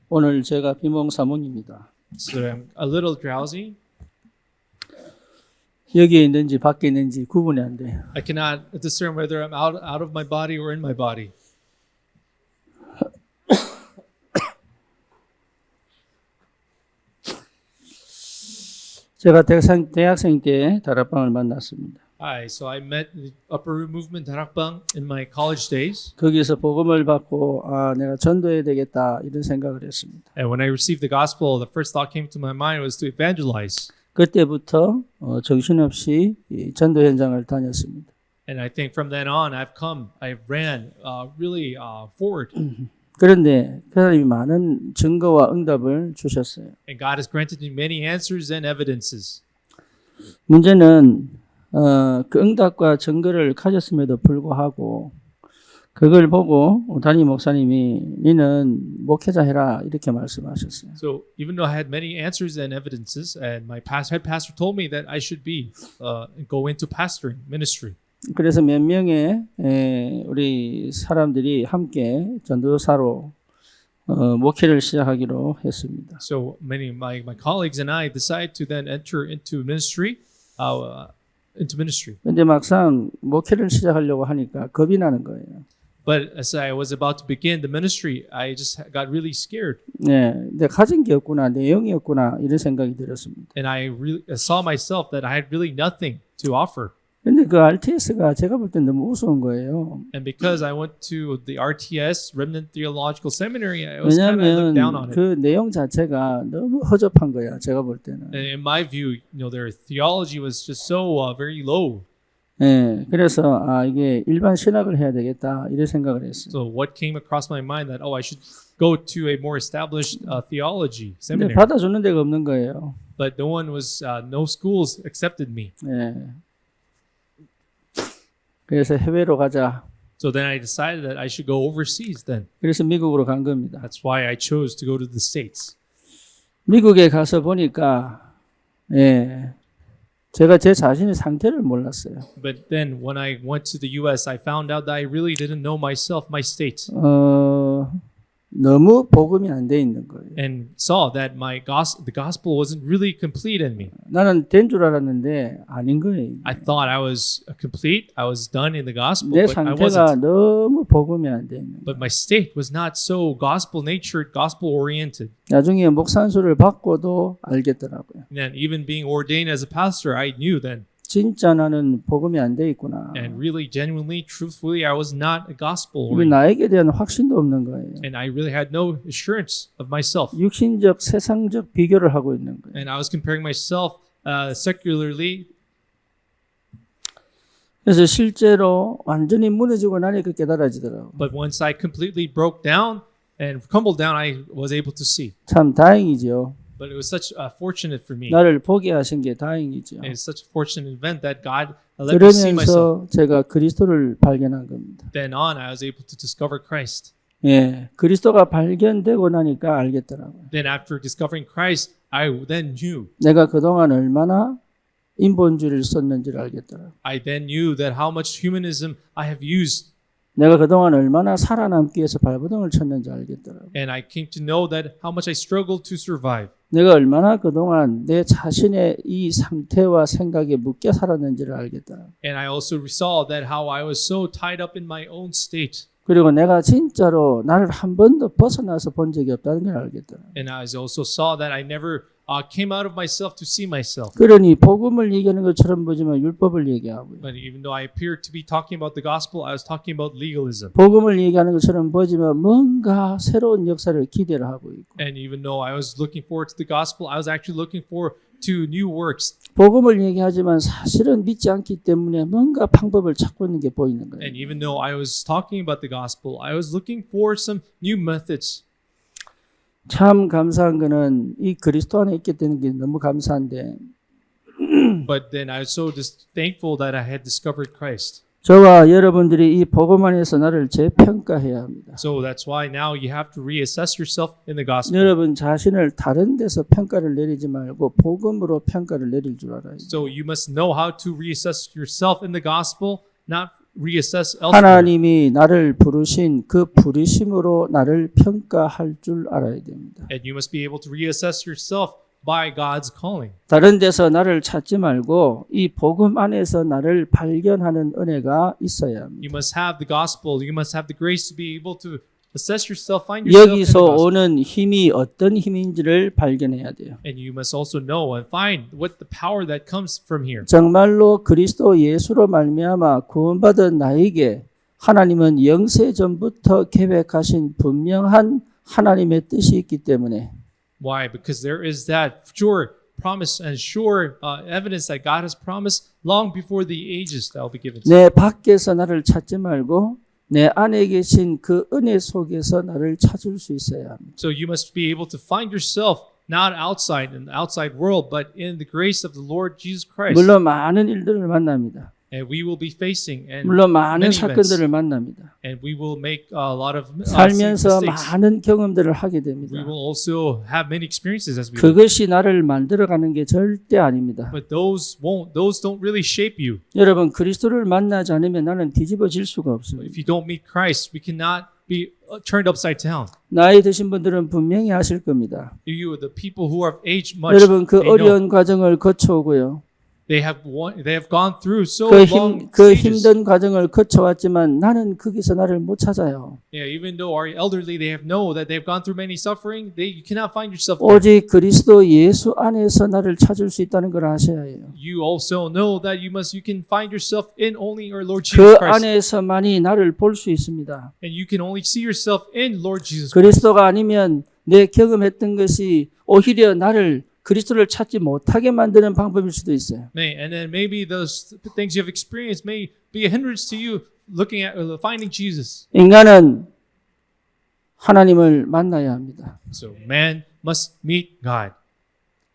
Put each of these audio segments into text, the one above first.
오늘 제가 비몽사몽입니다. So I'm a little drowsy. 여기에 있는지 밖에 있는지 구분이 안 돼요. I cannot discern whether I'm out of my body or in my body. 제가 대학생 때 다락방을 만났습니다. So I met the Upper Room Movement Darakbang in my college days. 거기서 복음을 받고 내가 전도해야 되겠다 이런 생각을 했습니다. And when I received the gospel, the first thought came to my mind was to evangelize. 그때부터 정신없이 이 전도 현장을 다녔습니다. And I think from then on, I ran really forward. 그런데 하나님이 많은 증거와 응답을 주셨어요. And God has granted me many answers and evidences. 문제는 그 응답과 증거를 가졌음에도 불구하고 그걸 보고 담임 목사님이 너는 목회자 해라 이렇게 말씀하셨어요. So even though I had many answers and evidences, and my head pastor told me that I should go into pastoring ministry. 그래서 몇 명의 우리 사람들이 함께 전도사로 목회를 시작하기로 했습니다. So many of my colleagues and I decided to then enter into ministry. 근데 막상 목회를 시작하려고 하니까 겁이 나는 거예요. But as I was about to begin the ministry, I just got really scared. 네, 내가 가진 게 없구나, 내용이 없구나 이런 생각이 들었습니다. And I really saw myself that I had really nothing to offer. 근데 그 RTS가 제가 볼 땐 너무 우스운 거예요. And because I went to the RTS Remnant Theological Seminary, I was kind of looked down on 왜냐하면 it. 그 내용 자체가 너무 허접한 거야. 제가 볼 때는. And in my view, their theology was just so very low. 네, 그래서 이게 일반 신학을 해야 되겠다 이런 생각을 했어요. So what came across my mind that I should go to a more established theology 근데 seminary. 받아주는 데가 없는 거예요. But no schools accepted me. 네. 그래서 해외로 가자. So then I decided that I should go overseas then. 그래서 미국으로 간 겁니다. That's why I chose to go to the States. 미국에 가서 보니까 제가 제 자신의 상태를 몰랐어요. But then when I went to the US, I found out that I really didn't know myself, my state. 너무 복음이 안 돼 있는 거예요. And saw that the gospel wasn't really complete in me. 나는 된 줄 알았는데 아닌 거예요. I thought I was complete. I was done in the gospel, 내 but I 상태가 wasn't. 너무 복음이 안 돼 있는 거예요. But my state was not so gospel-natured, gospel-oriented. 나중에 목사안수를 받고도 알겠더라고요. And then even being ordained as a pastor, I knew then. 진짜 나는 복음이 안 돼 있구나. And really, genuinely, truthfully, I was not a gospel 이게 oriented. 나에게 대한 확신도 없는 거예요. And I really had no assurance of myself. 육신적, 세상적 비교를 하고 있는 거예요. And I was comparing myself secularly. 그래서 실제로 완전히 무너지고 나니까 깨달아지더라고요. But once I completely broke down and crumbled down, I was able to see. 참 다행이죠. But it was such fortunate for me. 나를 보게 하신 게 다행이죠. And it's such a fortunate event that God let me see myself. 그러면서 제가 그리스도를 발견한 겁니다. Then on, I was able to discover Christ. 예, 그리스도가 발견되고 나니까 알겠더라고요. Then after discovering Christ, I then knew. 내가 그동안 얼마나 인본주의를 썼는지를 알겠더라고요. I then knew that how much humanism I have used. 내가 그동안 얼마나 살아남기 위해서 발버둥을 쳤는지 알겠더라고요. And I came to know that how much I struggled to survive. 내가 얼마나 그동안 내 자신의 이 상태와 생각에 묶여 살았는지를 알겠더라고요. And I also saw that how I was so tied up in my own state. 그리고 내가 진짜로 나를 한 번도 벗어나서 본 적이 없다는 걸 알겠더라고요. And I also saw that I never came out of myself to see myself. 그러니 복음을 얘기하는 것처럼 보지만 율법을 얘기하고요. But even though I appeared to be talking about the gospel, I was talking about legalism. 복음을 얘기하는 것처럼 보지만 뭔가 새로운 역사를 기대를 하고 있고. And even though I was looking forward to the gospel, I was actually looking forward to new works. 복음을 얘기하지만 사실은 믿지 않기 때문에 뭔가 방법을 찾고 있는 게 보이는 거예요. And even though I was talking about the gospel, I was looking for some new methods. 참 감사한 거는 이 그리스도 안에 있게 되는 게 너무 감사한데 But then I was so just thankful that I had discovered Christ. 저와 여러분들이 이 복음 안에서 나를 재평가해야 합니다. So that's why now you have to reassess yourself in the gospel. 여러분 자신을 다른 데서 평가를 내리지 말고 복음으로 평가를 내릴 줄 알아요. So you must know how to reassess yourself in the gospel, not reassess elsewhere. 하나님이 나를 부르신 그 부르심으로 나를 평가할 줄 알아야 됩니다. And you must be able to reassess yourself by God's calling. 다른 데서 나를 찾지 말고 이 복음 안에서 나를 발견하는 은혜가 있어야 합니다. You must have the gospel. You must have the grace to be able to assess yourself, find yourself in the 여기서 gospel. 오는 힘이 어떤 힘인지를 발견해야 돼요. And you must also know and find what the power that comes from here. 정말로 그리스도 예수로 말미암아 구원받은 나에게 하나님은 영세 전부터 계획하신 분명한 하나님의 뜻이 있기 때문에 Why? Because there is that sure promise and sure evidence that God has promised long before the ages that will be given to you. 내 밖에서 나를 찾지 말고 내 안에 계신 그 은혜 속에서 나를 찾을 수 있어야 합니다. So you must be able to find yourself not outside in the outside world, but in the grace of the Lord Jesus Christ. 물론 많은 일들을 만납니다. And we will be facing and 물론 많은 many events. 사건들을 만납니다. And we will make a lot of 살면서 mistakes. 많은 경험들을 하게 됩니다. We will also have many experiences as we live. 그것이 나를 만들어가는 게 절대 아닙니다. But those don't really shape you. 여러분 그리스도를 만나지 않으면 나는 뒤집어질 수가 없습니다. If you don't meet Christ, we cannot be turned upside down. 나이 드신 분들은 분명히 아실 겁니다. You, the people who have aged much, 여러분 그 they know. 어려운 과정을 거쳐오고요. They have gone through so 그 long 그 stages. 힘든 과정을 거쳐왔지만 나는 거기서 나를 못 찾아요. Yeah, even though our elderly, they know that they've gone through many suffering, you cannot find yourself there. 오직 그리스도 예수 안에서 나를 찾을 수 있다는 걸 아셔야 해요. You also know that you can find yourself in only our Lord 그 Jesus Christ. 안에서만이 나를 볼 수 있습니다. And you can only see yourself in Lord Jesus Christ. 그리스도가 아니면 내 경험했던 것이 오히려 나를 그리스도를 찾지 못하게 만드는 방법일 수도 있어요. And then maybe those things you have experienced may be a hindrance to you looking at finding Jesus. 인간은 하나님을 만나야 합니다. So man must meet God.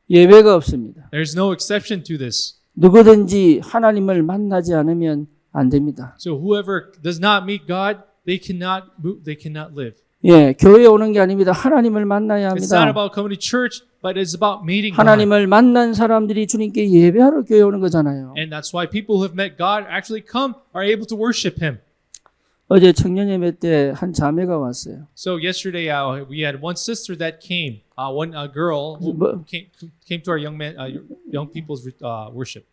예외가 없습니다. There's no exception to this. 누구든지 하나님을 만나지 않으면 안 됩니다. So whoever does not meet God, they cannot move, they cannot live. 예, 교회에 오는 게 아닙니다. 하나님을 만나야 It's not 합니다. about coming to church, but it's about meeting God. 하나님을 만난 사람들이 주님께 예배하러 교회 오는 거잖아요. And that's why people who have met God actually are able to worship Him. 어제 청년예배 때 한 자매가 왔어요. So yesterday we had one sister that came, one girl who 뭐- came to our young people's worship.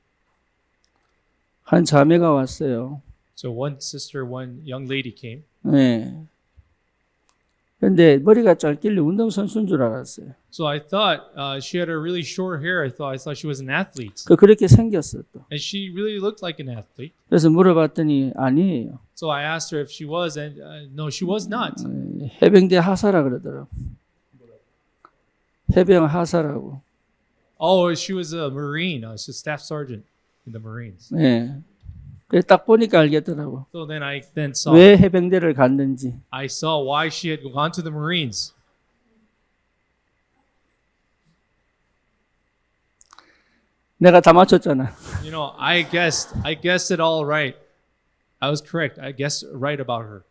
한 자매가 왔어요. So one sister, one young lady came. 네. 근데 머리가 짧길래 운동선수인 줄 알았어요. So I thought she had a really short hair. I thought she was an athlete, 그렇게 생겼어 또. and she really looked like an athlete. 그래서 물어봤더니 아니에요. So I asked her if she was, and no, she was not. 해병대 하사라 그러더라고. 해병 하사라고. Oh, she was a Marine. She's a staff sergeant in the Marines. 네. 그래 딱 보니까 알겠더라고. So then I saw 왜 해병대를 갔는지. I saw why she had gone to the Marines. 내가 다 맞췄잖아. You know, I guessed it all right. I was correct. I guessed right about her.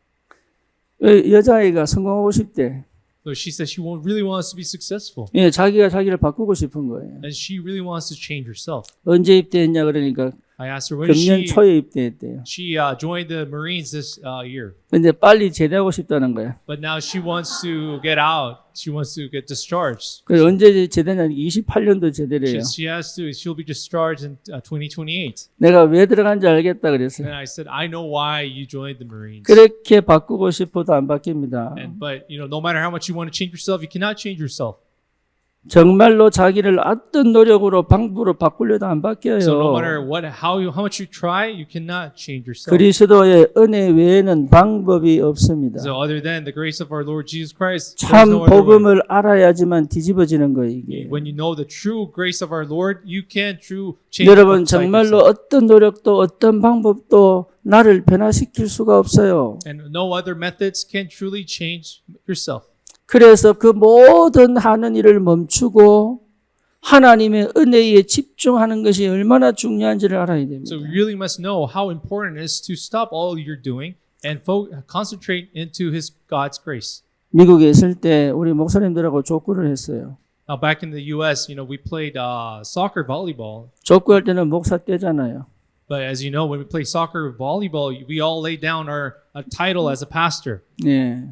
왜 여자아이가 성공하고 싶대. So she said she really wants to be successful, 예, 자기가 자기를 바꾸고 싶은 거예요. and she really wants to change herself. 언제 입대했냐 그러니까 I asked her when 금년 초에 입대했대요. she joined the Marines this year, 근데 빨리 제대하고 싶다는 거야. but now she wants to get out. She wants to get discharged. 그래서 언제 제대냐 28년도 제대래요. She'll be discharged in 2028. 내가 왜 들어간지 알겠다 그랬어요. And I said, I know why you joined the Marines. 그렇게 바꾸고 싶어도 안 바뀝니다. But no matter how much you want to change yourself, you cannot change yourself. 정말로 자기를 어떤 노력으로 방법으로 바꾸려도 안 바뀌어요. So no matter how much you try, you cannot change yourself. 그리스도의 은혜 외에는 방법이 없습니다. So other than the grace of our Lord Jesus Christ, there's 참 no other way. 복음을 알아야지만 뒤집어지는 거예요, 이게. When you know the true grace of our Lord, you can change 여러분 upside 정말로 yourself. 어떤 노력도 어떤 방법도 나를 변화시킬 수가 없어요. And no other methods can truly change yourself. 그래서 그 모든 하는 일을 멈추고 하나님의 은혜에 집중하는 것이 얼마나 중요한지를 알아야 됩니다. So we really must know how important it is to stop all you're doing and concentrate into God's grace. 미국에 있을 때 우리 목사님들하고 족구를 했어요. Now back in the U.S., we played soccer volleyball. 족구할 때는 목사 떼잖아요. But as you know, when we play soccer or volleyball, we all lay down our title as a pastor. 예.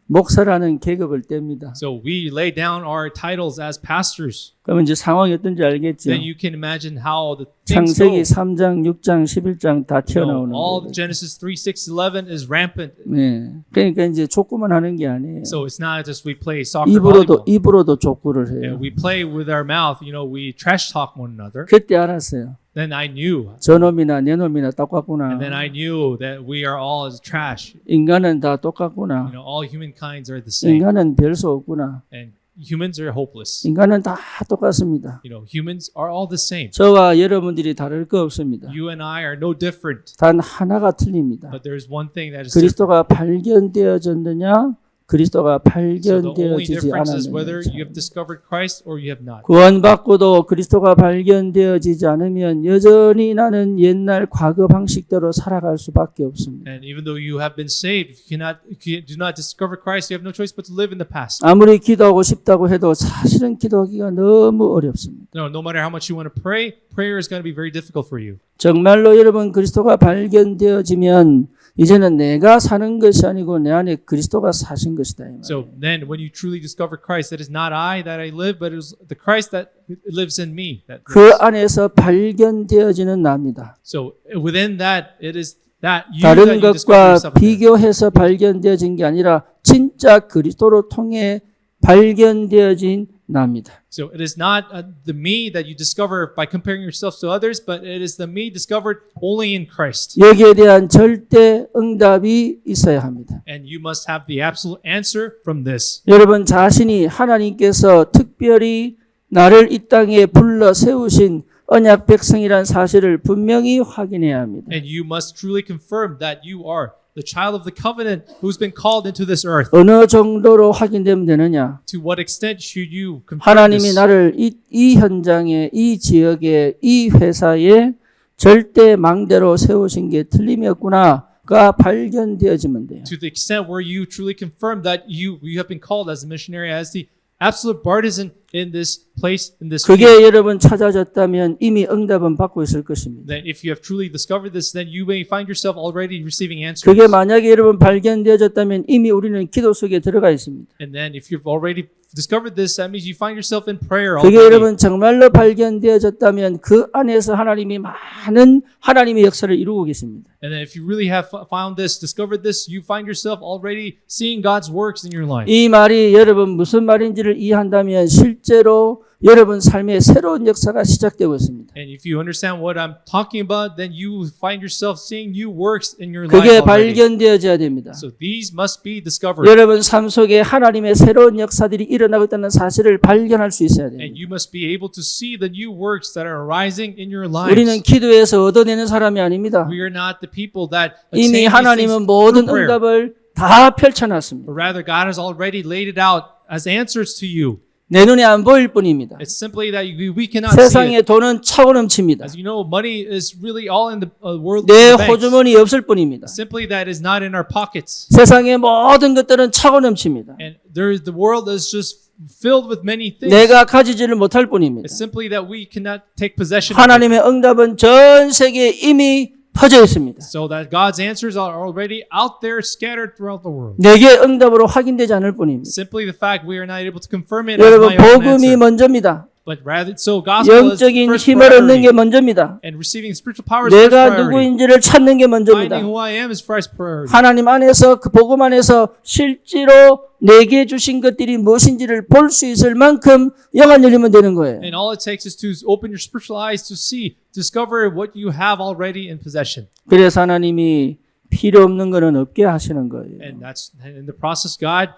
목사라는 계급을 뗍니다. So we lay down our titles as pastors. 그러면 이제 상황이 어떤지 알겠죠? Then you can imagine how the things go. 창세기 3장, 6장, 11장 다 튀어나오는 All 거예요. Genesis 3, 6, 11 is rampant. 네. 그러니까 이제 족구만 하는 게 아니에요. So it's not just we play soccer, volleyball. 입으로도 족구를 해요. Yeah, we play with our mouth. We trash talk one another. 그때 알았어요. Then I knew. 저놈이나 내 놈이나 똑같구나. And then I knew that we are all as trash. 인간은 다 똑같구나. All humankinds are the same. 인간은 별 수 없구나. And humans are hopeless. 인간은 다 똑같습니다. Humans are all the same. 저와 여러분들이 다를 거 없습니다. You and I are no different. 단 하나가 틀립니다. But there's one thing that is different. 그리스도가 발견되어졌느냐, 그리스도가 So the only 발견되어지지 difference is whether 않았느냐. you have discovered Christ or you have not. 구원받고도 그리스도가 발견되어지지 않으면 여전히 나는 옛날 과거 방식대로 살아갈 수밖에 없습니다. And even though you have been saved, if you do not discover Christ, you have no choice but to live in the past. 아무리 기도하고 싶다고 해도 사실은 기도하기가 너무 어렵습니다. No matter how much you want to pray, prayer is going to be very difficult for you. 정말로 여러분 그리스도가 발견되어지면 이제는 내가 사는 것이 아니고 내 안에 그리스도가 사신 것이다. 이 말이에요. So then when you truly discover Christ, it is not I that I live, but it is the Christ that lives in me. 그 안에서 발견되어지는 나입니다. So within that, it is that you that 다른 you discover 것과 yourself in. 비교해서 발견되어진 게 아니라 진짜 그리스도로 통해 발견되어진 나입니다. So it is not the me that you discover by comparing yourself to others, but it is the me discovered only in Christ. 여기에 대한 절대 응답이 있어야 합니다. And you must have the absolute answer from this. 여러분 자신이 하나님께서 특별히 나를 이 땅에 불러 세우신 언약 백성이란 사실을 분명히 확인해야 합니다. And you must truly confirm that you are the child of the covenant who's been called into this earth. 어느 정도로 확인되면 되느냐? To what extent should you confirm 하나님이 this? 나를 이 현장에, 이 지역에, 이 회사에 절대 망대로 세우신 게 틀림이 없구나가 발견되어지면 돼요. To the extent where you truly confirm that you have been called as a missionary, as the absolute partisan in this place, in this field. 그게 여러분 찾아졌다면 이미 응답은 받고 있을 것입니다. That if you have truly discovered this, then you may find yourself already receiving answers. 그게 만약에 여러분 발견되어졌다면 이미 우리는 기도 속에 들어가 있습니다. And then if you've already discovered this, that means you find yourself in prayer 그게 already. 여러분 정말로 발견되어졌다면 그 안에서 하나님이 많은 하나님의 역사를 이루고 계십니다. And then if you really have found this, discovered this, you find yourself already seeing God's works in your life. 이 말이 여러분 무슨 말인지를 이해한다면 실제로 여러분 삶의 새로운 역사가 시작되고 있습니다. And if you understand what I'm talking about, then you find yourself seeing new works in your life 그게 already. 발견되어져야 됩니다. So these must be discovered. 여러분 삶 속에 하나님의 새로운 역사들이 일어나고 있다는 사실을 발견할 수 있어야 And 됩니다. you must be able to see the new works that are arising in your lives. 우리는 기도에서 얻어내는 사람이 아닙니다. We are not the people that 이미 attain these things 하나님은 through 모든 prayer. 응답을 다 펼쳐놨습니다. But rather, God has already laid it out as answers to you. 내 눈에 안 보일 뿐입니다. It's simply that we cannot see 세상에 it. 돈은 차고 넘칩니다. As you know, money is really all in the world. 내 in the banks. 호주머니 없을 뿐입니다. Simply that is not in our pockets. 세상의 모든 것들은 차고 넘칩니다. And the world is just filled with many things. 내가 가지지를 못할 뿐입니다. It's simply that we cannot take possession of it. 하나님의 응답은 전 세계에 이미 퍼져 있습니다. So that God's answers are already out there scattered throughout the world. 내게 응답으로 확인되지 않을 뿐입니다. Simply the fact we are not able to confirm it as 여러분 my own 복음이 answer. 먼저입니다. But rather, so gospel is 영적인 first 힘을 얻는 priority. 게 먼저입니다. And receiving spiritual power is 내가 first priority. 누구인지를 찾는 게 먼저입니다. Finding who I am is first priority. 하나님 안에서 그 복음 안에서 실제로 내게 주신 것들이 무엇인지를 볼 수 있을 만큼 영안 열리면 되는 거예요. And all it takes is to open your spiritual eyes to see, discover what you have already in possession. 그래서 하나님이 필요 없는 거는 없게 하시는 거예요. And that's in the process, God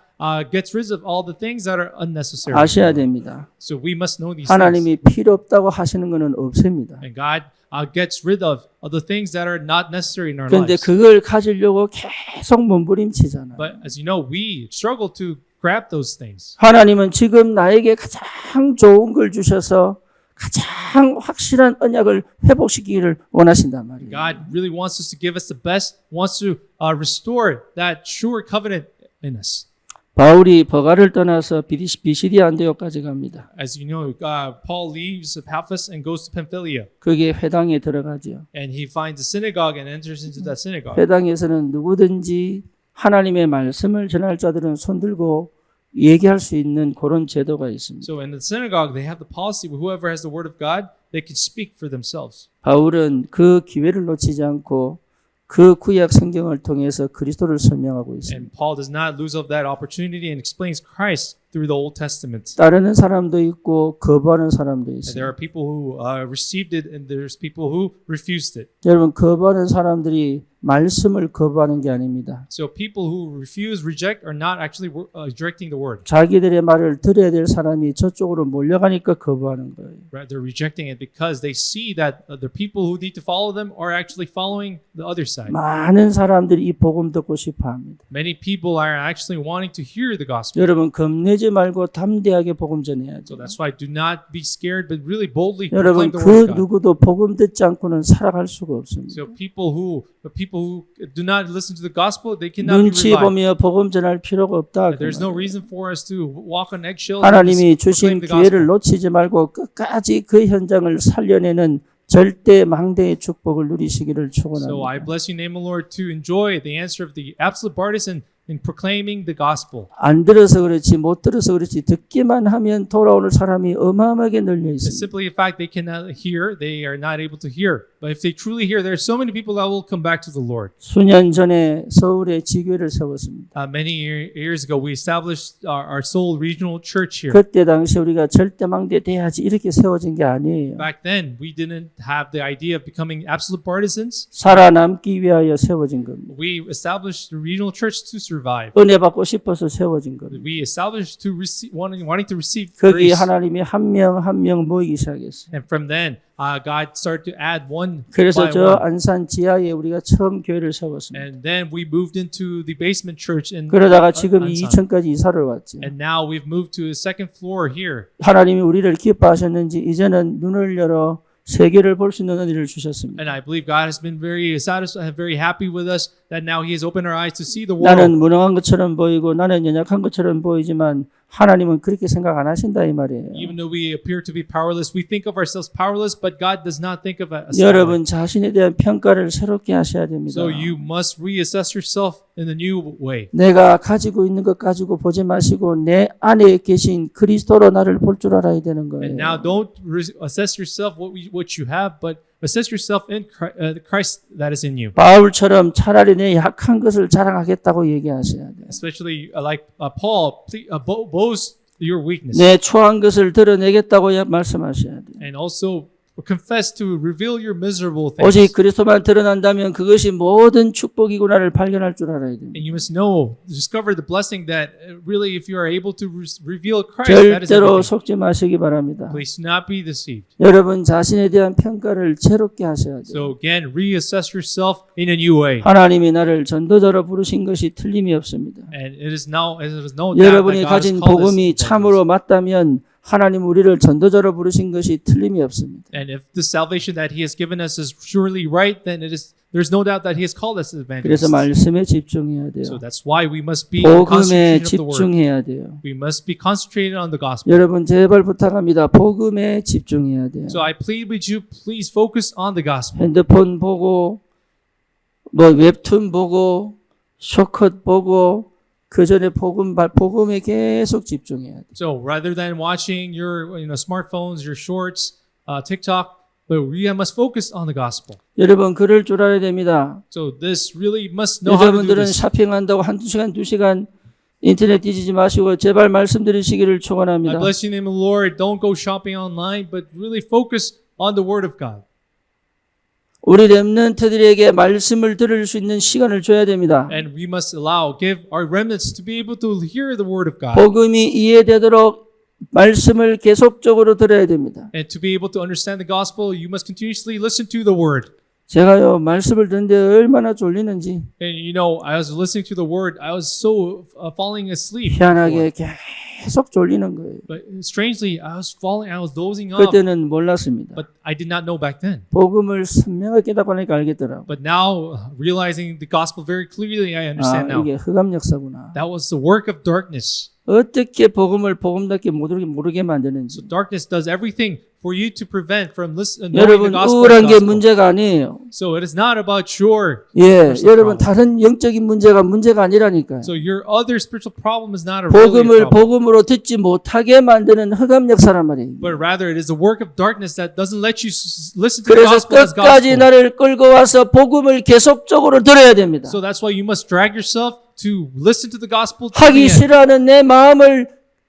gets rid of all the things that are unnecessary. 아셔야 됩니다. So we must know these things. 하나님이 필요 없다고 하시는 거는 없습니다. And God gets rid of the things that are not necessary in our 그런데 lives. 그걸 가지려고 계속 몸부림치잖아요. But as you know, we struggle to grab those things. 하나님은 지금 나에게 가장 좋은 걸 주셔서 가장 확실한 언약을 회복시키기를 원하신단 말이에요. God really wants us to give us the best, wants to restore that sure covenant in us. 바울이 버가를 떠나서 비시디아 안디옥까지 갑니다. As you know, Paul leaves Paphos and goes to Pamphylia, 거기에 회당에 들어가죠. and he finds a synagogue and enters into that synagogue. 회당에서는 누구든지 하나님의 말씀을 전할 자들은 손들고 얘기할 수 있는 그런 제도가 있습니다. So in the synagogue, they have the policy where whoever has the word of God, they can speak for themselves. 바울은 그 기회를 놓치지 않고 그 구약 성경을 통해서 그리스도를 설명하고 있습니다. And Paul does not lose of that opportunity and explains Christ through the Old Testament. 따르는 사람도 있고 거부하는 사람도 And there 있어요. are people who received it, and there's people who refused it. 여러분 거부하는 사람들이 말씀을 거부하는 게 아닙니다. So people who refuse, reject, are not actually rejecting the word. 자기들의 말을 들어야 될 사람이 저쪽으로 몰려가니까 거부하는 거예요. Right? They're rejecting it because they see that the people who need to follow them are actually following the other side. 많은 사람들이 이 복음 듣고 싶어 합니다. Many people are actually wanting to hear the gospel. 여러분 겁내지 말고 담대하게 복음 전해야죠. So that's why do not be scared, but really boldly 여러분 proclaim the word 그 of God. 누구도 복음 듣지 않고는 살아갈 수가 없습니다. So people who do not listen to the gospel, they cannot be 눈치 revived. 보며 복음 전할 필요가 없다. There's no reason for us to walk on eggshells. 하나님이 and 주신 proclaim the 기회를 gospel. 놓치지 말고 끝까지 그 현장을 살려내는 절대 망대의 축복을 누리시기를 So I 축원합니다. bless you, name the Lord, to enjoy the answer of the absolute partisan in proclaiming the gospel. 안 들어서 그렇지 못 들어서 그렇지 듣기만 하면 돌아오는 사람이 어마어마하게 널려 It's 있습니다. simply a fact they cannot hear, they are not able to hear. But if they truly hear, there are so many people that will come back to the Lord. 수년 전에 서울에 지교회를 세웠습니다. Many years ago, we established our Seoul regional church here. 그때 당시 우리가 절대 망대 돼야지 이렇게 세워진 게 아니에요. Back then, we didn't have the idea of becoming absolute partisans. 살아남기 위하여 세워진 겁니다. We established the regional church to survive. 은혜 받고 싶어서 세워진 겁니다. We established to receive, wanting to receive 거기 grace. 하나님이 한 명 한 명 모이기 시작했어요. And from then, God started to add one 그래서 by 저 one. 안산 지하에 우리가 처음 교회를 세웠습니다. And then we moved into the basement church in 그러다가 지금 Ansan. 2층까지 이사를 왔죠. And now we've moved to a second floor here. 하나님이 우리를 기뻐하셨는지 이제는 눈을 열어 세계를 볼 수 있는 은혜를 주셨습니다. And I believe God has been very satisfied, very happy with us that now He has opened our eyes to see the 나는 world. 무능한 것처럼 보이고 나는 연약한 것처럼 보이지만 하나님은 그렇게 생각 안 하신다 이 말이에요. Even though we appear to be powerless, we think of ourselves powerless, but God does not think of us that way. 여러분 자신에 대한 평가를 새롭게 하셔야 됩니다. So you must reassess yourself in a new way. 내가 가지고 있는 것 가지고 보지 마시고 내 안에 계신 그리스도로 나를 볼 줄 알아야 되는 거예요. And now don't assess yourself what you have, but assess yourself in Christ that is in you. 바울처럼 차라리 내 약한 것을 자랑하겠다고 얘기하셔야 돼요. Especially like Paul, boast your weakness. 내 초한 것을 드러내겠다고 말씀하셔야 돼요. And also confess to reveal your miserable things. 오직 그리스도만 드러난다면 그것이 모든 축복이구나를 발견할 줄 알아야 됩니다. And you must know, discover the blessing that really if you are able to reveal Christ, that is 절대로 everything. 속지 마시기 바랍니다. Please do not be deceived. 여러분 자신에 대한 평가를 새롭게 하셔야 돼요. So again, reassess yourself in a new way. 하나님이 나를 전도자로 부르신 것이 틀림이 없습니다. And it is no doubt that 여러분이 God has 가진 called us 복음이 참으로 맞다면 하나님 우리를 전도자로 부르신 것이 틀림이 없습니다. And if the salvation that He has given us is surely right, then there's no doubt that He has called us as 그래서 evangelists. 말씀에 집중해야 돼요. So that's why we must be in 복음에 concentration of the word. 집중해야 돼요. We must be concentrated on the gospel. 여러분 제발 부탁합니다. 복음에 집중해야 돼요. So I plead with you, please focus on the gospel. 핸드폰 보고 뭐 웹툰 보고 쇼컷 보고 그 전에 복음에 계속 집중해야 돼요. So rather than watching your smartphones, your shorts, TikTok, but we must focus on the gospel. 여러분 그럴 줄 알아야 됩니다. So this really must know how to do 여러분들은 this. 쇼핑한다고 한두 시간, 두 시간 인터넷 뒤지지 마시고 제발 말씀드리시기를 I 축원합니다. bless you in the name of the Lord. Don't go shopping online, but really focus on the Word of God. 우리 렘넌트들에게 말씀을 들을 수 있는 시간을 줘야 됩니다. And we must give our remnants to be able to hear the Word of God. 복음이 이해되도록 말씀을 계속적으로 들어야 됩니다. And to be able to understand the gospel, you must continuously listen to the Word. 제가요 말씀을 듣는데 얼마나 졸리는지 And I was listening to the Word, I was so falling asleep. 희한하게 계속 졸리는 거예요. But strangely, I was dozing off, 그때는 몰랐습니다. but I did not know back then. 복음을 선명하게 깨닫고 나니까 알겠더라고. But now, realizing the gospel very clearly, I understand 아, now. 이게 흑암 역사구나. That was the work of darkness. 어떻게 복음을 복음답게 모르게 만드는지. So darkness does everything for you to prevent from knowing the 여러분 gospel. 우울한 게 문제가 아니에요. So it is not about your 예, personal 여러분 problem. 다른 영적인 문제가 아니라니까요. So your other spiritual problem is not a really a 복음을 problem. 복음으로 듣지 못하게 만드는 흑암 역사란 말이에요. But rather it is the work of darkness that doesn't let you listen to the 그래서 gospel as 끝까지 gospel. 나를 끌고 와서 복음을 계속적으로 들어야 됩니다. So that's why you must drag yourself to listen to the gospel to the 하기 end. 싫어하는 내 마음을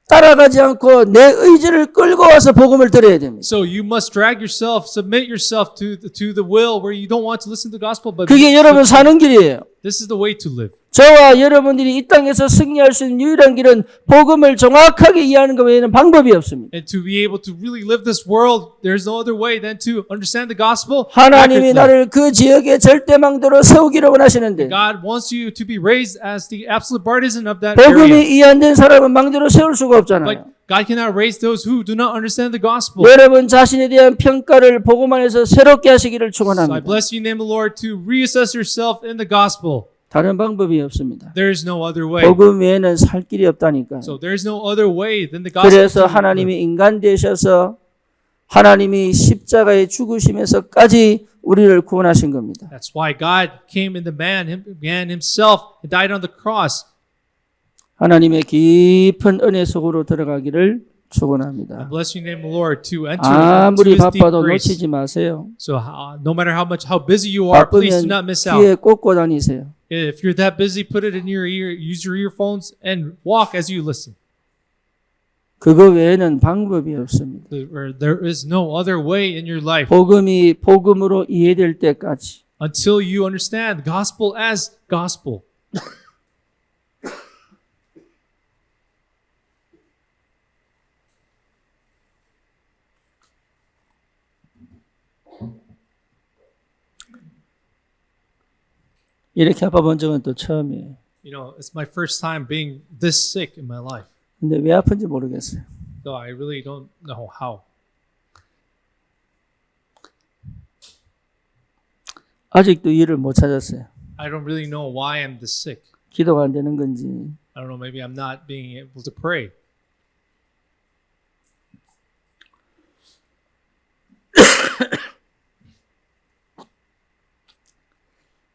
따라가지 않고 내 의지를 끌고 와서 복음을 들어야 됩니다. So you must drag yourself, submit yourself to the will where you don't want to listen to the gospel, but 그게 여러분 사는 길이에요. this is the way to live. 저와 여러분들이 이 땅에서 승리할 수 있는 유일한 길은 복음을 정확하게 이해하는 것 외에는 방법이 없습니다. And to be able to really live this world, there's no other way than to understand the gospel. 하나님이 accurately. 나를 그 지역의 절대망대로 세우기를 원하시는데 God wants you to be raised as the absolute partisan of that 복음이 area. 이해 안 된 사람은 망대로 세울 수가 없잖아요. But God cannot raise those who do not understand the gospel. 여러분 자신에 대한 평가를 복음 안에서 새롭게 하시기를 So I 축원합니다. bless you, name the Lord, to reassess yourself in the gospel. 다른 방법이 없습니다. There is no other way. 복음 외에는 살 길이 없다니까요. So there is no other way than the gospel. 그래서 to live. 하나님이 인간 되셔서 하나님이 십자가에 죽으시면서까지 우리를 구원하신 겁니다. That's why God came in the man himself and died on the cross. 하나님의 깊은 은혜 속으로 들어가기를 축원합니다. Bless you, name the Lord, to enter into 아무리 His deep 바빠도 grace. 놓치지 마세요. So no matter how busy you are, please do 바쁘면 not miss out. 귀에 꽂고 다니세요. If you're that busy, put it in your ear, use your earphones, and walk as you listen. 그거 외에는 방법이 없습니다. There is no other way in your life 복음이 복음으로 이해될 때까지 until you understand the gospel as gospel. 이렇게 아파본 적은 또 처음이에요. You know, it's my first time being this sick in my life. 근데 왜 아픈지 모르겠어요. So I really don't know how. 아직도 이유를 못 찾았어요. I don't really know why I'm this sick. 기도가 안 되는 건지 I don't know, maybe I'm not being able to pray.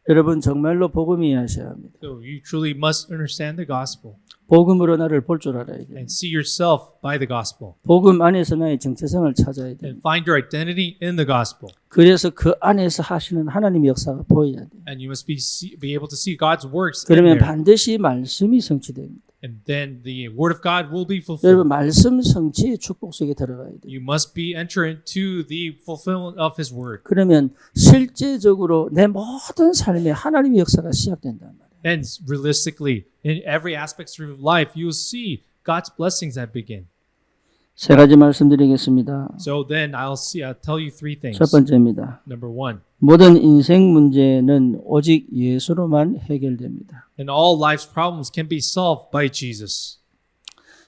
여러분 정말로 복음이 이해하셔야 합니다. So you truly must understand the gospel 복음으로 나를 볼 줄 알아야 돼요. and see yourself by the gospel 복음 안에서 나의 정체성을 찾아야 돼요. and find your identity in the gospel. 그래서 그 안에서 하시는 하나님의 역사가 보여야 돼요. And you must be able to see God's works in 그러면 there. 반드시 말씀이 성취됩니다. And then the word of God will be 여러분 fulfilled. 말씀 성취의 축복 속에 들어가야 돼요. You must be entering into the fulfillment of His word. 그러면 실제적으로 내 모든 삶에 하나님의 역사가 시작된단 말이에요. And realistically, in every aspect of your life, you will see God's blessings that begin. 세 가지 말씀드리겠습니다. So then I'll tell you three things. 첫 번째입니다. Number one, 모든 인생 문제는 오직 예수로만 해결됩니다. and all life's problems can be solved by Jesus.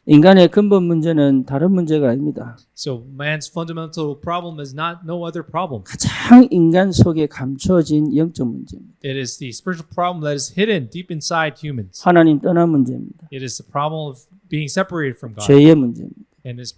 인간의 근본 문제는 다른 문제가 아닙니다. So man's fundamental problem is not no other problem. 가장 인간 속에 감춰진 영적 문제입니다. It is the spiritual problem that is hidden deep inside humans. 하나님 떠난 문제입니다. It is the problem of being separated from God. 죄의 문제입니다. And his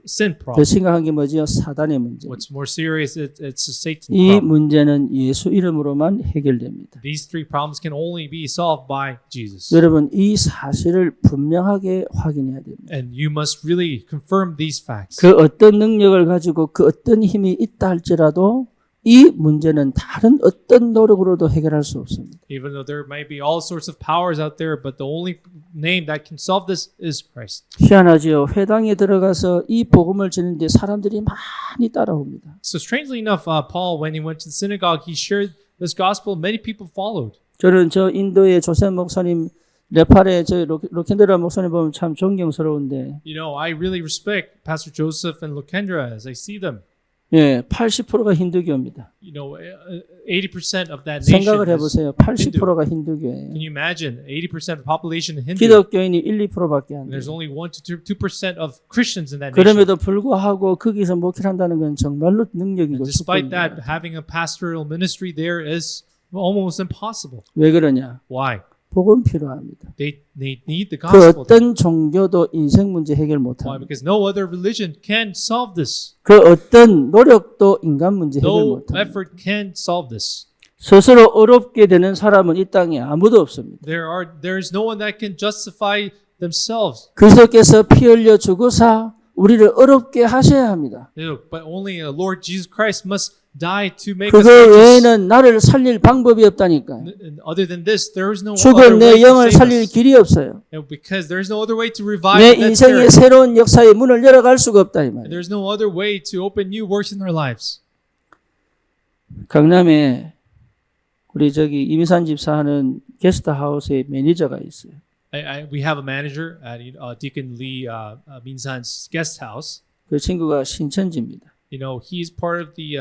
sin 더 problem. 심각한 게 뭐지요? 사단의 문제. What's more serious, it's a Satan 이 problem. 문제는 예수 이름으로만 해결됩니다. These three problems can only be solved by Jesus. 여러분 이 사실을 분명하게 확인해야 됩니다. And you must really confirm these facts. 그 어떤 능력을 가지고 그 어떤 힘이 있다 할지라도 이 문제는 다른 어떤 노력으로도 해결할 수 없습니다. Even though there may be all sorts of powers out there, but the only name that can solve this is Christ. 희한하지요. 회당에 들어가서 이 복음을 전했는데 사람들이 많이 따라옵니다. So strangely enough, Paul, when he went to the synagogue, he shared this gospel. Many people followed. 저는 저 인도의 조셉 목사님, 네팔의 저 로켄드라 목사님 보면 참 존경스러운데 You know, I really respect Pastor Joseph and Lokendra as I see them. 예, 80%가 힌두교입니다. You know, 80% of that nation 생각을 is 해보세요. 80%가 힌두교예요. Can you imagine 80% of the population in Hindu? 기독교인이 1, 2%밖에 안 And 돼요. there's only 1 to 2% of Christians in that nation. 그럼에도 불구하고 거기서 목회를 한다는 건 정말로 능력이고 And despite 축복입니다. that, having a pastoral ministry there is almost impossible. 왜 그러냐? Why? 복음 필요합니다. They need the 그 gospel. 어떤 종교도 인생 문제 해결 Why? 못합니다. Because no other religion can solve this. 그 어떤 노력도 인간 문제 해결 No 못합니다. effort can solve this. 스스로 어렵게 되는 사람은 이 땅에 아무도 없습니다. There is no one that can justify themselves. 그리스도께서 피 흘려 주고사 우리를 어렵게 하셔야 합니다. But only Lord Jesus Christ must die to make us 그거 righteous. 외에는 나를 살릴 방법이 없다니까요. And other than this, there is no other 죽은 way 내 to 영을 save 살릴 us. 길이 없어요. And because there is no other way to revive 내 that 인생의 spirit. 새로운 역사의 문을 열어갈 수가 없다 이 And 말이에요. there's no other way to open new works in our lives. 강남에 우리 저기 이미산 집사 하는 게스트하우스의 매니저가 있어요. We have a manager at Deacon Lee Minsan's guest house. 그 친구가 신천지입니다. You know, he's part of the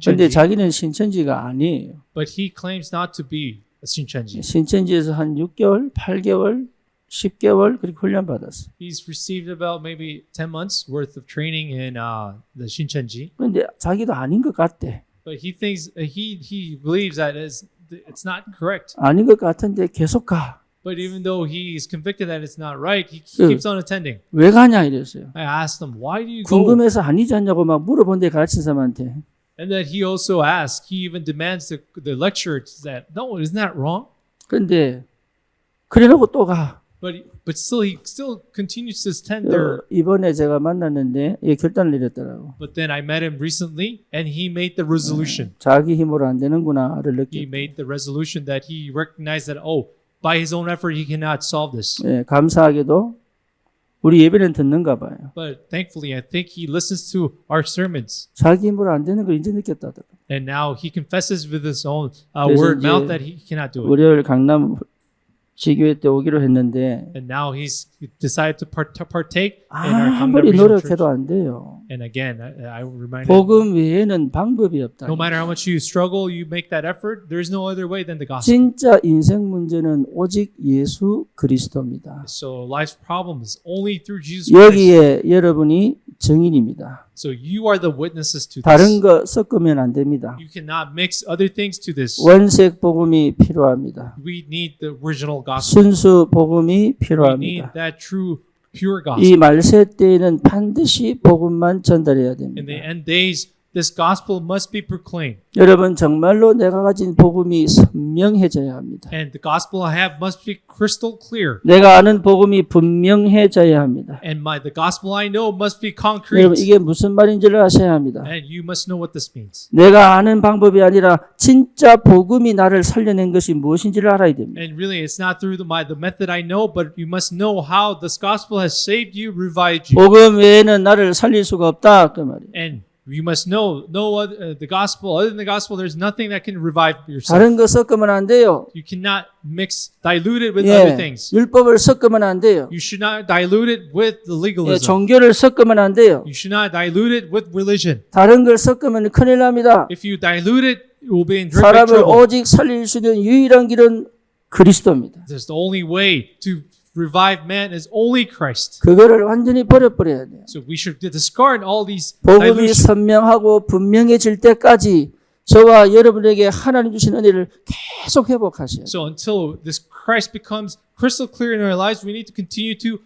그런데 Shinchanji, 자기는 신천지가 아니에요. but he claims not to be a Shinchanji. 신천지에서 한 6개월, 8개월, 10개월 그렇게 훈련 받았어요. He's received about maybe 10 months worth of training in the Shinchanji, 그런데 자기도 아닌 것 같대. but he thinks he believes that it's not correct. 아닌 것 같은데 계속 가. But even though he's convicted that it's not right, he 그- keeps on attending. 왜 가냐 이랬어요. I asked him, why do you go? 궁금해서 아니지 않냐고 막 물어본데 가르친 사람한테. And then he also asked, he even demands the lecturer that, no, isn't that wrong? 그런데 그래놓고 또 가. But still, he still continues to attend there. 이번에 제가 만났는데 예, 결단을 내렸더라고. But then I met him recently, and he made the resolution. 자기 힘으로 안 되는구나를 He 느꼈. made the resolution that he recognized that, by his own effort, he cannot solve this. 예, 감사하게도 우리 예배는 듣는가 봐요. But thankfully, I think he listens to our sermons. 자기 힘으로 안 되는 걸 이제 느꼈다더라고. And now he confesses with his own 그래서 word 이제 mouth that he cannot do it. 월요일 강남 지교회 때 오기로 했는데 And now he's decided to partake in our 아무리 Hamda Regional 노력해도 Church. 안 돼요. And again, I remind him, 복음 외에는 방법이 없다. no matter how much you struggle, you make that effort, there is no other way than the gospel. 진짜 인생 문제는 오직 예수 그리스도입니다. So life's problem is only through Jesus Christ. 여기에 여러분이 증인입니다. So you are the witnesses to 다른 this. 거 섞으면 안 됩니다. You cannot mix other things to this. 원색 복음이 필요합니다. We need the original gospel. 순수 복음이 We need 필요합니다. that true, pure gospel. 이 말세 때에는 반드시 복음만 전달해야 In the 됩니다. end days, this gospel must be proclaimed. 여러분 정말로 내가 가진 복음이 선명해져야 합니다. And the gospel I have must be crystal clear. 내가 아는 복음이 분명해져야 합니다. And the gospel I know must be 여러분 concrete. 이게 무슨 말인지를 아셔야 합니다. And you must know what this means. 내가 아는 방법이 아니라 진짜 복음이 나를 살려낸 것이 무엇인지를 알아야 됩니다. And really, it's not through the method I know, but you must know how this gospel has saved you, revived you. 복음 외에는 나를 살릴 수가 없다 그 말이에요. And you must know the gospel. Other than the gospel, there's nothing that can revive yourself. 다른 거 섞으면 안 돼요. You cannot dilute it with other 예, things. 율법을 섞으면 안 돼요. You should not dilute it with the 예, legalism. 종교를 섞으면 안 돼요. You should not dilute it with religion. 다른 걸 섞으면 큰일 납니다. If you dilute it, you will be in great 사람을 trouble. 오직 살릴 수 있는 유일한 길은 그리스도입니다. There's the only way to revive man is only Christ. 그거를 완전히 버려버려야 돼요. So we should discard all these 복음이 dilutions. 선명하고 분명해질 때까지 저와 여러분에게 하나님 주신 은혜를 계속 회복하셔야 돼요. So until this Christ becomes crystal clear in our lives, we need to continue to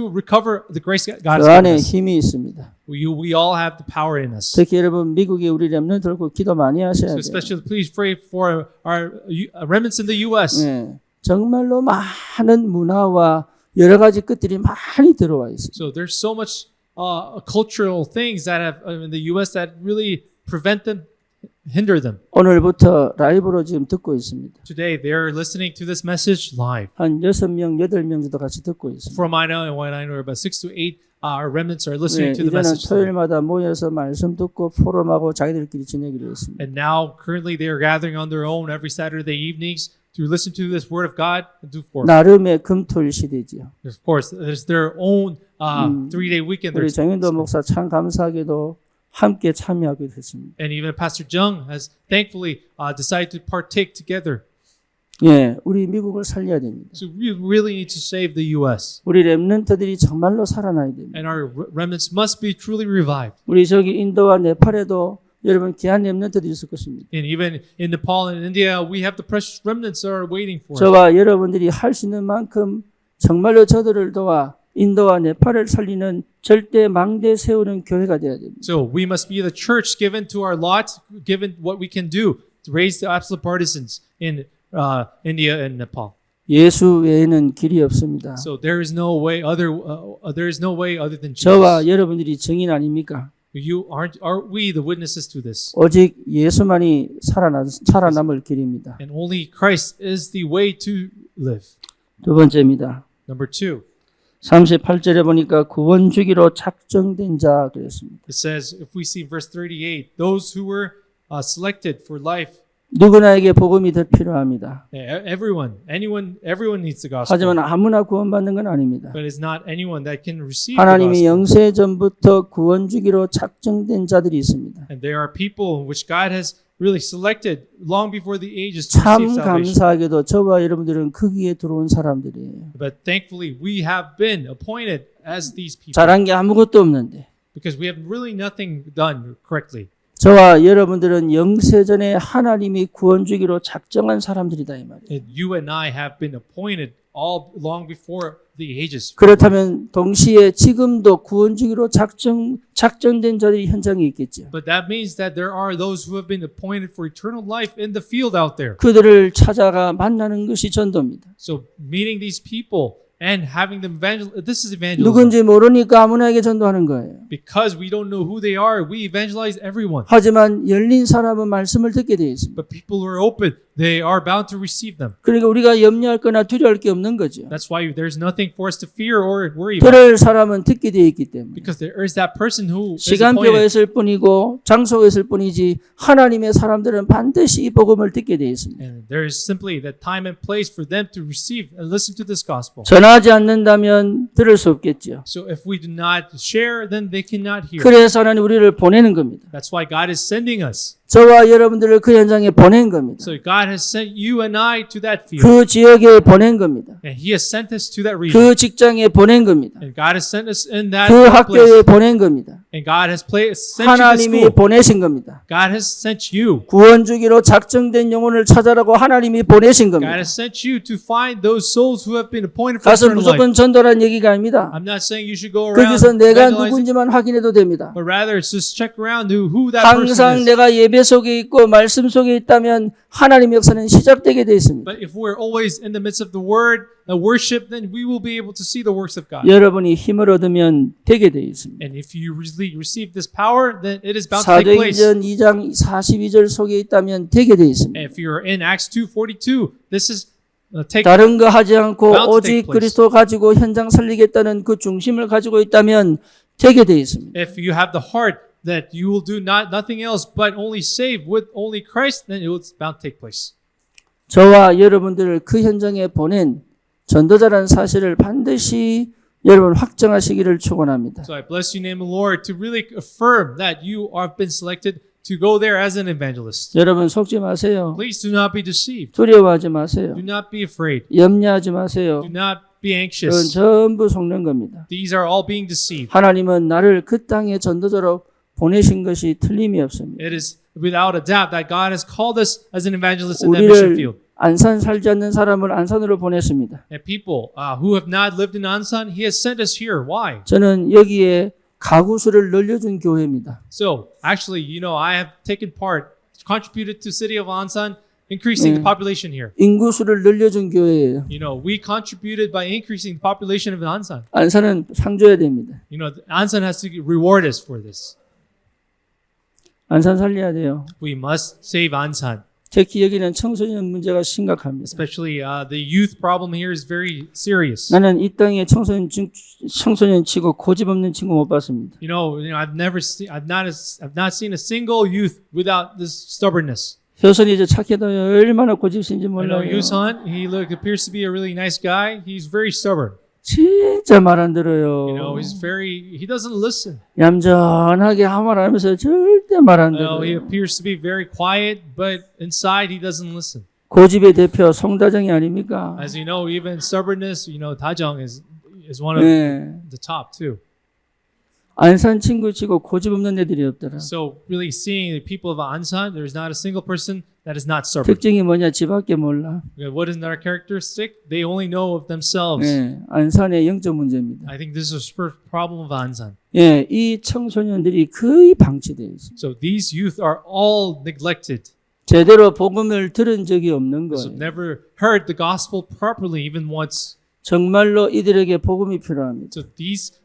recover the grace that God has 그 given 안에 us. 힘이 있습니다. We all have the power in us. 특히 여러분 미국의 우리 렘넌트들고 기도 많이 하셔야 So 돼요. especially, please pray for our remnants in the U.S. 네, 정말로 많은 문화와 여러 가지 것들이 많이 들어와 있어요. So there's so much cultural things that have in the U.S. that really prevent them, hinder them. 오늘부터 라이브로 지금 듣고 있습니다. Today, they're listening to this message live. 한 6명, 8명 정도 같이 듣고 있습니다. From I know, about 6 to 8 our remnants are 네, listening to the 이제는 message. 토요일마다 모여서 말씀 듣고 포럼하고 자기들끼리 지내기로 했습니다. And now, currently, they are gathering on their own every Saturday evenings to listen to this Word of God and do forth. 나름의 금토일 시대지요. Of course, there's their own 3-day weekend. 우리 정현도 목사 참 감사하게도 함께 참여하게 됐습니다. And even Pastor Jung has thankfully decided to partake together. 예, 우리 미국을 살려야 됩니다. So we really need to save the U.S. 우리 렘넌트들이 정말로 살아나야 됩니다. And our remnants must be truly revived. 우리 저기 인도와 네팔에도 여러분 귀한 렘넌트들이 있을 것입니다. And even in Nepal and India, we have the precious remnants that are waiting for us. 저와 여러분들이 할 수 있는 만큼 정말로 저들을 도와 인도와 네팔을 살리는 절대 망대 세우는 교회가 되어야 됩니다. So we must be the church given to our lot, given what we can do to raise the absolute partisans in India and Nepal. 예수 외에는 길이 없습니다. So there is no way other than 저와 Jesus. 여러분들이 증인 아닙니까? Are we the witnesses to this? 오직 예수만이 살아남을 길입니다. And only Christ is the way to live. 두 번째입니다. Number 2, 38절에 보니까 구원 주기로 작정된 자 그랬습니다. it says, if we see verse 38, those who were selected for life. 누구나에게 복음이 더 필요합니다. Everyone needs the gospel. 하지만 아무나 구원받는 건 아닙니다. But it's not anyone that can receive the 하나님이 gospel. 영세 전부터 구원 주기로 작정된 자들이 있습니다. And there are people which God has really selected long before the ages to 참 receive salvation. 감사하게도 저와 여러분들은 거기에 들어온 사람들이에요. But thankfully, we have been appointed as these people 잘한 게 아무것도 없는데 because we have really nothing done correctly. 저와 여러분들은 영세전에 하나님이 구원 주기로 작정한 사람들이다 이 말이에요. And you and I have been appointed all long before the ages. 그렇다면 동시에 지금도 구원 주기로 작정된 자들이 현장에 있겠죠. But that means that there are those who have been appointed for eternal life in the field out there. 그들을 찾아가 만나는 것이 전도입니다. So meeting these people and having them this is evangelism. 누군지 모르니까 아무나에게 전도하는 거예요. Because we don't know who they are, we evangelize everyone. 하지만 열린 사람은 말씀을 듣게 되어 있습니다. But people who are open, they are bound to receive them. 그러니까 우리가 염려할 거나 두려워할 게 없는 거죠. That's why there's nothing for us to fear or worry about. 들을 사람은 듣게 되어 있기 때문에. Because there is that person who is 시간표가 appointed. 있을 뿐이고 장소가 있을 뿐이지 하나님의 사람들은 반드시 이 복음을 듣게 되어 있습니다. And there is simply that time and place for them to receive and listen to this gospel. 전하지 않는다면 들을 수 없겠죠. So if we do not share, then they cannot hear. 그래서 하나님 우리를 보내는 겁니다. That's why God is sending us. 저와 여러분들을 그 현장에 보낸 겁니다. So God has sent you and I to that field. 그 지역에 보낸 겁니다. And He has sent us to that region. 그 직장에 보낸 겁니다. And God has sent us in that 그 학교에 place. 보낸 겁니다. And God has sent you to 하나님이 school. 보내신 겁니다. God has sent you. 구원 주기로 작정된 영혼을 찾아라고 하나님이 보내신 God 겁니다. has sent you to find those souls who have been appointed for 가서 eternal life. 무조건 전도란 얘기가 아닙니다. I'm not saying you should go around 거기서 내가 evangelizing, 누군지만 확인해도 됩니다. but rather it's just check around who that person 항상 is. 내가 예배 속에 있고 말씀 속에 있다면 하나님의 역사는 시작되게 되어 있습니다. But if we're always in the midst of the word and worship, then we will be able to see the works of God. 여러분이 힘을 얻으면 되게 되어 있습니다. And if you receive this power, then it is bound to take place. 사도행전 2장 42절 속에 있다면 되게 되어 있습니다. And if you're in Acts 2:42, this is 다른 거 하지 않고 bound to 오직 take place. 그리스도 가지고 현장 살리겠다는 그 중심을 가지고 있다면 되게 되어 있습니다. If you have the heart that you will do nothing else but only save with only Christ, then it will bound to take place. 저와 여러분들을 그 현장에 보낸 전도자라는 사실을 반드시 여러분 확정하시기를 축원합니다. So I bless you, name the Lord, to really affirm that you have been selected to go there as an evangelist. 여러분 속지 마세요. Please do not be deceived. 두려워하지 마세요. Do not be afraid. 염려하지 마세요. Do not be 그건 anxious. 전부 속는 겁니다. These are all being deceived. 하나님은 나를 그 땅에 전도자로 보내신 것이 틀림이 없습니다. It is without a doubt that God has called us as an evangelist in that mission 우리를 field. 안산 살지 않는 사람을 안산으로 보냈습니다. And people who have not lived in Ansan, He has sent us here. Why? 저는 여기에 가구수를 늘려준 교회입니다. So actually, I have taken part, contributed to city of Ansan, increasing the population here. 인구수를 늘려준 교회예요. We contributed by increasing the population of Ansan. 안산은 상 줘야 됩니다. Ansan has to reward us for this. 안산 살려야 돼요. We must save Ansan. 특히 여기는 청소년 문제가 심각합니다. Especially the youth problem here is very serious. 나는 이 땅에 청소년 치고 고집 없는 친구 못 봤습니다. I've not seen a single youth without this stubbornness. 효선이 저 착해도 얼마나 고집신지 I know 몰라요. Yusan, he appears to be a really nice guy. He's very stubborn. 진짜 말 안 들어요. He doesn't listen. 얌전하게 아무 말 안 하면서 절대 말 안 He 들어요. appears to be very quiet, but inside he doesn't listen. 고집의 대표 송다정이 아닙니까? As you know, even stubbornness, Dajong is one of 네. the top too. 안산 친구 치고 고집 없는 애들이 없더라. So really seeing the people of Ansan, there's not a single person that is not stubborn. 특징이 뭐냐? 지밖에 몰라. What is their characteristic? They only know of themselves. 예, 안산의 영적 문제입니다. I think this is a problem of Ansan. 예, 이 청소년들이 거의 방치되어 있습니다. So these youth are all neglected. 제대로 복음을 들은 적이 없는 So 거예요. never heard the gospel properly even once. 정말로 이들에게 복음이 필요합니다. So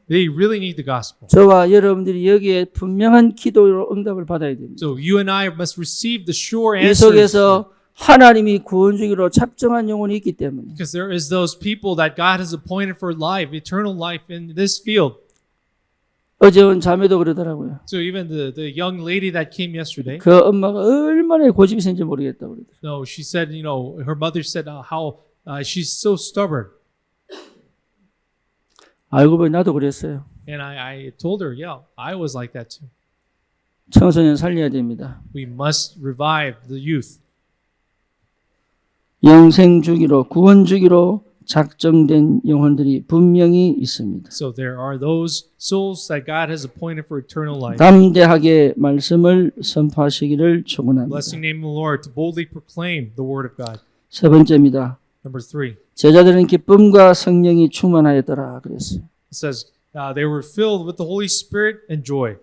they really need the gospel. 저와 여러분들이 여기에 분명한 기도로 응답을 받아야 됩니다. So you and I must receive the sure 이 answers. 속에서 하나님이 구원 주기로 작정한 영혼이 있기 때문에 Because there is those people that God has appointed for life, eternal life in this field. 어제 온 자매도 그러더라고요. So even the young lady that came yesterday, 그 엄마가 얼마나 고집이 센지 모르겠다고 그러더라고요. no, she said, her mother said how she's so stubborn. 알고 보니 나도 그랬어요. And I told her, yeah, I was like that too. 청소년 살려야 됩니다. We must revive the youth. 영생 주기로 구원 주기로 작정된 영혼들이 분명히 있습니다. So there are those souls that God has appointed for eternal life. 담대하게 말씀을 선포하시기를 축원합니다. Blessing name of the Lord to boldly proclaim the word of God. 세 번째입니다. Number 3, 제자들은 기쁨과 성령이 충만하였더라 그랬어요. it says they were filled with the Holy Spirit and joy.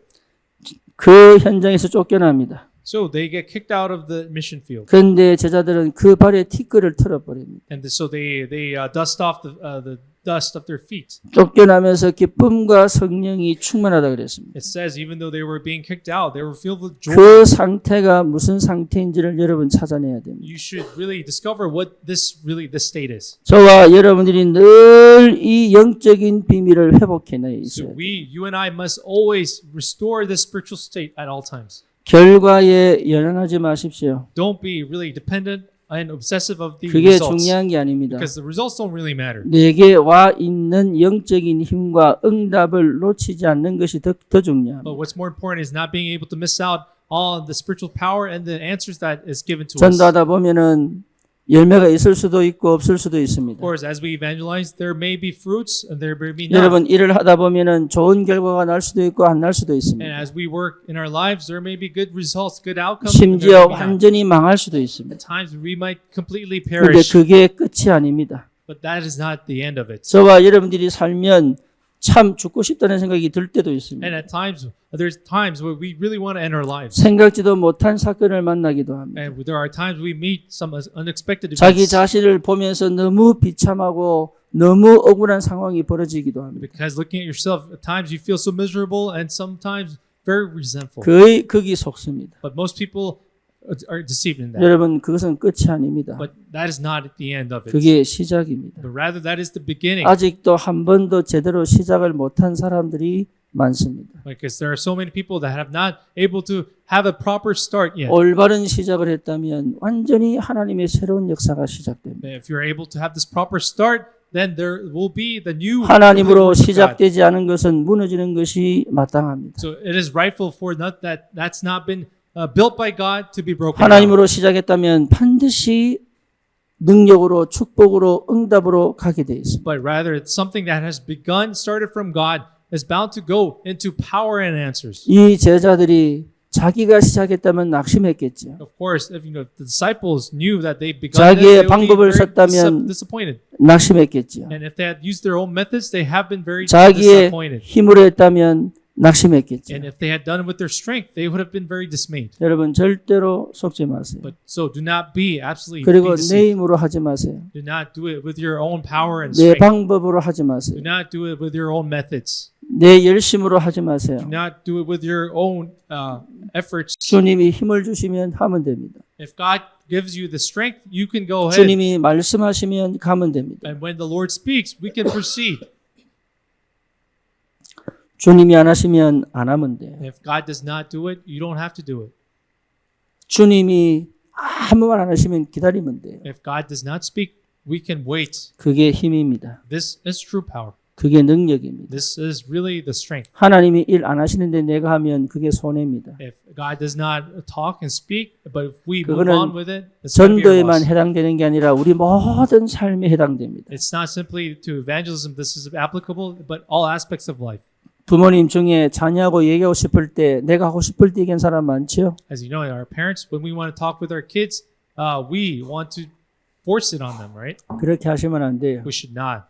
그 현장에서 쫓겨납니다. So they get kicked out of the mission field. 그런데 제자들은 그 발에 티끌을 털어버립니다. And so they dust off the dust of their feet. 쫓겨나면서 기쁨과 성령이 충만하다 그랬습니다. It says even though they were being kicked out, they were filled with joy. 그 상태가 무슨 상태인지를 여러분 찾아내야 됩니다. You should really discover what this state is. 저와 여러분들이 늘 이 영적인 비밀을 회복해내야 So 있어요. you and I must always restore this spiritual state at all times. 결과에 연연하지 마십시오. Don't be really dependent and obsessive of the 그게 results. 중요한 게 아닙니다. Because the results don't really matter. 내게 와 있는 영적인 힘과 응답을 놓치지 않는 것이 더 중요합니다. But what's more important is not being able to miss out on the spiritual power and the answers that is given to us. 전도하다 보면은 열매가 있을 수도 있고 없을 수도 Of 있습니다. course, as we evangelize, there may be fruits and there may be not. 여러분 일을 하다 보면은 좋은 결과가 날 수도 있고 안 날 수도 And 있습니다. as we work in our lives, there may be good results, good outcomes. And 심지어 there may be not. 완전히 망할 수도 있습니다. At times we might completely 그런데 perish, 그게 끝이 아닙니다. but that is not the end of it. 저와 여러분들이 살면 참 죽고 싶다는 생각이 들 때도 있습니다. And at times, there's times where we really want to end our lives. 생각지도 못한 사건을 만나기도 합니다. And there are times we meet some unexpected 자기 events 자신을 보면서 너무 비참하고 너무 억울한 상황이 벌어지기도 합니다. because looking at yourself, at times you feel so miserable and sometimes very resentful. 거의 거기 속습니다. But most people are deceived in that. 여러분 그것은 끝이 아닙니다. But that is not the end of it. 그게 시작입니다. But rather that is the beginning. 아직도 한 번도 제대로 시작을 못한 사람들이 많습니다. Because there are so many people that have not able to have a proper start yet. 올바른 시작을 했다면 완전히 하나님의 새로운 역사가 시작됩니다. If you're able to have this proper start, then there will be the new 하나님으로 work of God. 시작되지 않은 것은 무너지는 것이 마땅합니다. So it is rightful for that's not been built by God to be broken down. 하나님으로 시작했다면 반드시 능력으로 축복으로 응답으로 가게 돼 있습니다. But rather it's something that has begun, started from God, is bound to go into power and answers. 이 제자들이 자기가 시작했다면 낙심했겠죠. Of course, if the disciples knew that they begun 자기의 this, they would be 방법을 very 썼다면 disappointed. 낙심했겠죠. And if they had used their own methods, they have been very 자기의 disappointed. 힘으로 했다면 낙심했겠죠. And if they had done it with their strength, they would have been very dismayed. 여러분 절대로 속지 마세요. But so do not be absolutely 그리고 be 내 deceived. 힘으로 하지 마세요. Do not do it with your own power and 내 strength. 방법으로 하지 마세요. Do not do it with your own methods. 내 열심으로 하지 마세요. Do not do it with your own efforts. 주님이 힘을 주시면 하면 됩니다. If God gives you the strength, you can go ahead. 주님이 말씀하시면 가면 됩니다. And when the Lord speaks, we can proceed. 주님이 안 하시면 안 하면 돼요. If God does not do it, you don't have to do it. 주님이 아무 말 안 하시면 기다리면 돼요. If God does not speak, we can wait. 그게 힘입니다. This is true power. 그게 능력입니다. This is really the strength. 하나님이 일 안 하시는데 내가 하면 그게 손해입니다. If God does not talk and speak, but if we move 그거는 on with it, it's going to be our 전도에만 loss. 해당되는 게 아니라 우리 모든 삶에 해당됩니다. It's not simply to evangelism. This is applicable, but all aspects of life. 부모님 중에 자녀하고 얘기하고 싶을 때 내가 하고 싶을 때 얘기하는 사람 많죠? As you know, our parents, when we want to talk with our kids, we want to force it on them, right? 그렇게 하시면 안 돼요. We should not.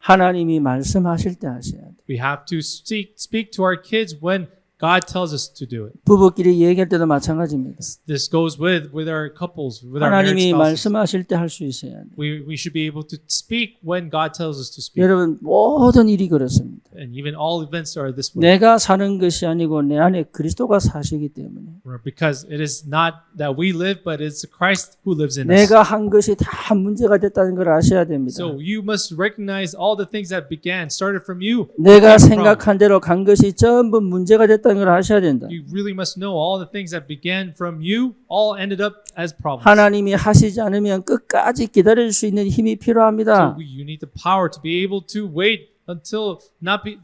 하나님이 말씀하실 때 하셔야 돼요. We have to speak to our kids when God tells us to do it. 부부끼리 얘기할 때도 마찬가지입니다. This goes with our couples, with our married 하나님이 spouses. 말씀하실 때 할 수 있어야 돼요. We should be able to speak when God tells us to speak. 여러분 모든 일이 그렇습니다. And even all events are this way. 내가 사는 것이 아니고 내 안에 그리스도가 사시기 때문에 Because it is not that we live, but it's Christ who lives in us. 내가 한 것이 다 문제가 됐다는 걸 아셔야 됩니다. So you must recognize all the things that started from you. 내가 became a problem. 생각한 대로 간 것이 전부 문제가 됐다는 걸 아셔야 된다. You really must know all the things that began from you all ended up as problems. 하나님이 하시지 않으면 끝까지 기다릴 수 있는 힘이 필요합니다. So you need the power to be able to wait until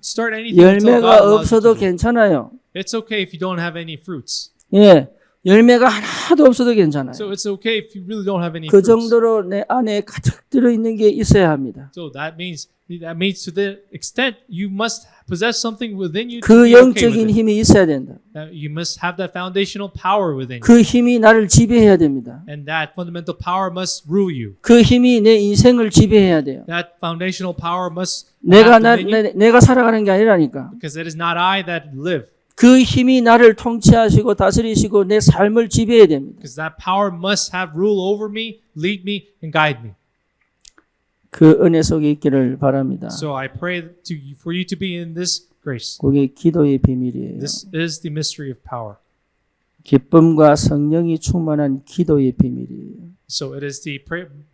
start anything until God 열매가 allows you 없어도 to do. 괜찮아요. It's okay if you don't have any fruits. 예, 열매가 하나도 없어도 괜찮아요. So it's okay if you really don't have any 그 fruits. 정도로 내 안에 가득 들어 있는 게 있어야 합니다. So that means to the extent you must possess something within you to 그 be okay with 영적인 it. 힘이 있어야 된다. You must have that foundational power within you. 그 힘이 나를 지배해야 됩니다. And that fundamental power must rule you. 그 힘이 내 인생을 지배해야 돼요. That foundational power must 내가 have dominion, 내가 살아가는 게 아니라니까. because it is not I that live. 그 힘이 나를 통치하시고 다스리시고 내 삶을 지배해야 됩니다. Because that power must have rule over me, lead me, and guide me. 그 은혜 속에 있기를 바랍니다. So I pray for you to be in this grace. 그게 기도의 비밀이에요. This is the mystery of power. 기쁨과 성령이 충만한 기도의 비밀이에요. So it is the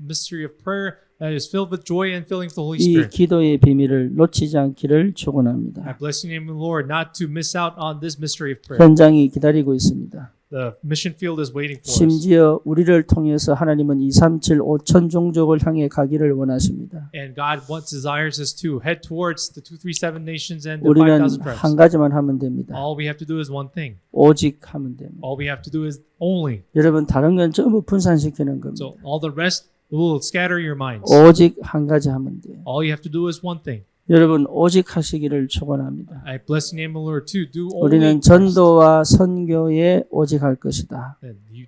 mystery of prayer that is filled with joy and filling with the Holy 이 Spirit. 기도의 비밀을 놓치지 않기를 축원합니다. I bless your name, Lord, not to miss out on this mystery of prayer. 현장이 기다리고 있습니다. The mission field is waiting for us. 심지어 우리를 통해서 하나님은 237 5천 종족을 향해 가기를 원하십니다. And God desires us to head towards the 237 nations and the 우리는 5,000 tribes. 한 가지만 하면 됩니다. All we have to do is one thing. 오직 하면 됩니다. All we have to do is only. 여러분 다른 건 전부 분산시키는 겁니다. So all the rest will scatter your minds. 오직 한 가지 하면 돼요. All you have to do is one thing. 여러분 오직 하시기를 축원합니다. I bless your name, Lord, to do only. 우리는 전도와 선교에 오직 할 것이다. And you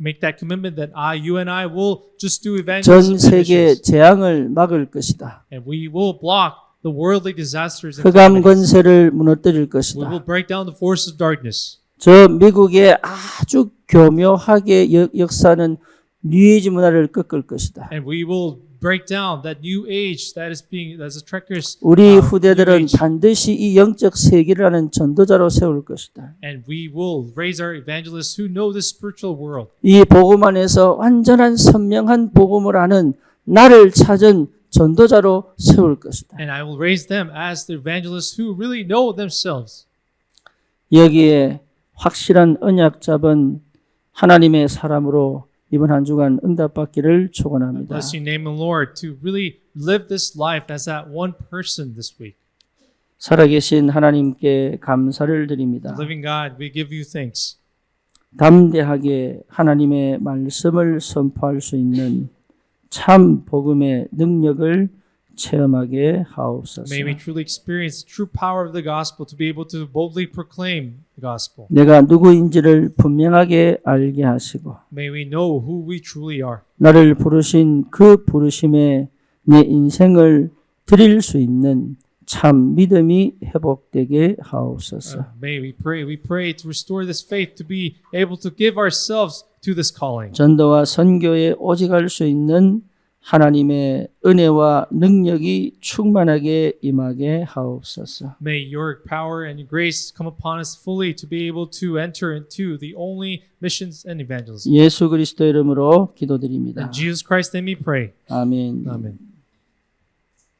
make that commitment that you and I will just do 전 evangelism and 세계 missions. 재앙을 막을 것이다. And we will block the worldly disasters and 흑암 calamities. 권세를 무너뜨릴 We 것이다. will break down the forces of darkness. 저 미국의 아주 교묘하게 역사는 뉴에이지 문화를 꺾을 것이다. And we will break down that new age that's a treacherous 우리 new 후대들은 age. 반드시 이 영적 세계를 아는 전도자로 세울 것이다. And we will raise our evangelists who know this spiritual world. 이 복음 안에서 완전한 선명한 복음을 아는 나를 찾은 전도자로 세울 것이다. And I will raise them as the evangelists who really know themselves. 여기에 확실한 언약 잡은 하나님의 사람으로 이번 한 주간 응답받기를 축원합니다. Bless your name, Lord, to really live this life as that one person this week. 살아계신 하나님께 감사를 드립니다. Living God, we give you thanks. 담대하게 하나님의 말씀을 선포할 수 있는 참 복음의 능력을 체험하게 하옵소서. May we truly experience the true power of the gospel to be able to boldly proclaim the gospel. 내가 누구인지를 분명하게 알게 하시고 May we know who we truly are. 나를 부르신 그 부르심에 내 인생을 드릴 수 있는 참 믿음이 회복되게 하옵소서. May we pray to restore this faith to be able to give ourselves to this calling. 전도와 선교에 오직할 수 있는 하나님의 은혜와 능력이 충만하게 임하게 하옵소서. May your power and your grace come upon us fully to be able to enter into the only missions and evangelism. 예수 그리스도 이름으로 기도드립니다. In Jesus Christ's name we pray. 아멘. Amen.